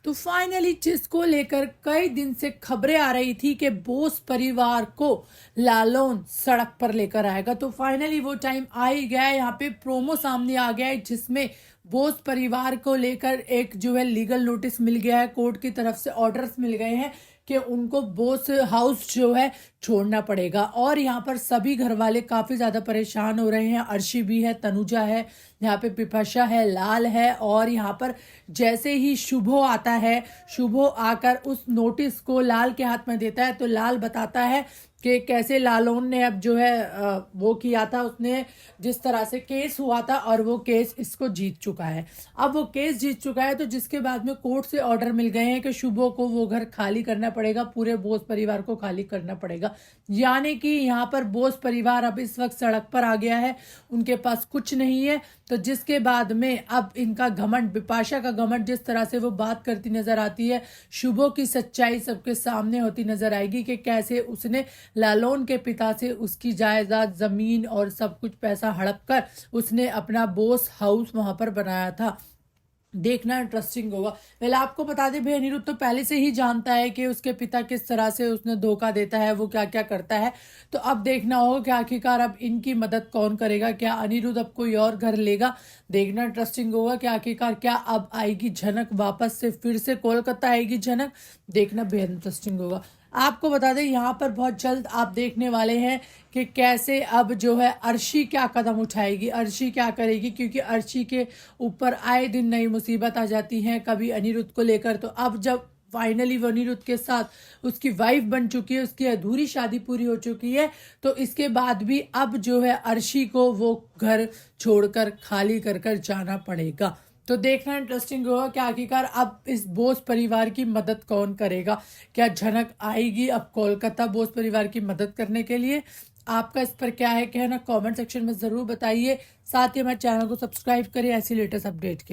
तो फाइनली जिसको लेकर कई दिन से खबरें आ रही थी कि बोस परिवार को लालौन सड़क पर लेकर आएगा, तो फाइनली वो टाइम आ ही गया है। यहाँ पे प्रोमो सामने आ गया है जिसमें बोस परिवार को लेकर एक जो है लीगल नोटिस मिल गया है, कोर्ट की तरफ से ऑर्डर्स मिल गए हैं कि उनको बोस हाउस जो है छोड़ना पड़ेगा। और यहाँ पर सभी घर वाले काफ़ी ज़्यादा परेशान हो रहे हैं। अर्शी भी है, तनुजा है, यहाँ पे पिपाशा है, लाल है। और यहाँ पर जैसे ही शुभो आता है, शुभो आकर उस नोटिस को लाल के हाथ में देता है, तो लाल बताता है कि कैसे लालौन ने अब जो है वो किया था, उसने जिस तरह से केस हुआ था और वो केस इसको जीत चुका है। अब वो केस जीत चुका है, तो जिसके बाद में कोर्ट से ऑर्डर मिल गए हैं कि शुभो को वो घर खाली करना पड़ेगा, पूरे बोस परिवार को खाली करना पड़ेगा। यानी कि यहाँ पर बोस परिवार अब इस वक्त सड़क पर आ गया है, उनके पास कुछ नहीं है। तो जिसके बाद में अब इनका घमंड, बिपाशा का घमंड, जिस तरह से वो बात करती नजर आती है, शुभो की सच्चाई सबके सामने होती नजर आएगी कि कैसे उसने लालौन के पिता से उसकी जायदाद, जमीन और सब कुछ पैसा हड़प कर उसने अपना बोस हाउस वहां पर बनाया था। देखना इंटरेस्टिंग होगा। पहले आपको बता दें, भाई अनिरुद्ध तो पहले से ही जानता है कि उसके पिता किस तरह से उसने धोखा देता है, वो क्या क्या करता है। तो अब देखना होगा कि आखिरकार अब इनकी मदद कौन करेगा। क्या अनिरुद्ध अब कोई और घर लेगा? देखना इंटरेस्टिंग होगा कि आखिरकार क्या अब आएगी झनक वापस से, फिर से कोलकाता आएगी झनक। देखना बेहद इंटरेस्टिंग होगा। आपको बता दें, यहाँ पर बहुत जल्द आप देखने वाले हैं कि कैसे अब जो है अर्शी क्या कदम उठाएगी, अर्शी क्या करेगी, क्योंकि अर्शी के ऊपर आए दिन नई मुसीबत आ जाती हैं, कभी अनिरुद्ध को लेकर। तो अब जब फाइनली वो अनिरुद्ध के साथ उसकी वाइफ बन चुकी है, उसकी अधूरी शादी पूरी हो चुकी है, तो इसके बाद भी अब जो है अर्शी को वो घर छोड़कर खाली कर कर जाना पड़ेगा। तो देखना इंटरेस्टिंग होगा कि आखिरकार अब इस बोस परिवार की मदद कौन करेगा। क्या झनक आएगी अब कोलकाता बोस परिवार की मदद करने के लिए? आपका इस पर क्या है कहना, कमेंट सेक्शन में ज़रूर बताइए। साथ ही हमारे चैनल को सब्सक्राइब करिए ऐसी लेटेस्ट अपडेट के।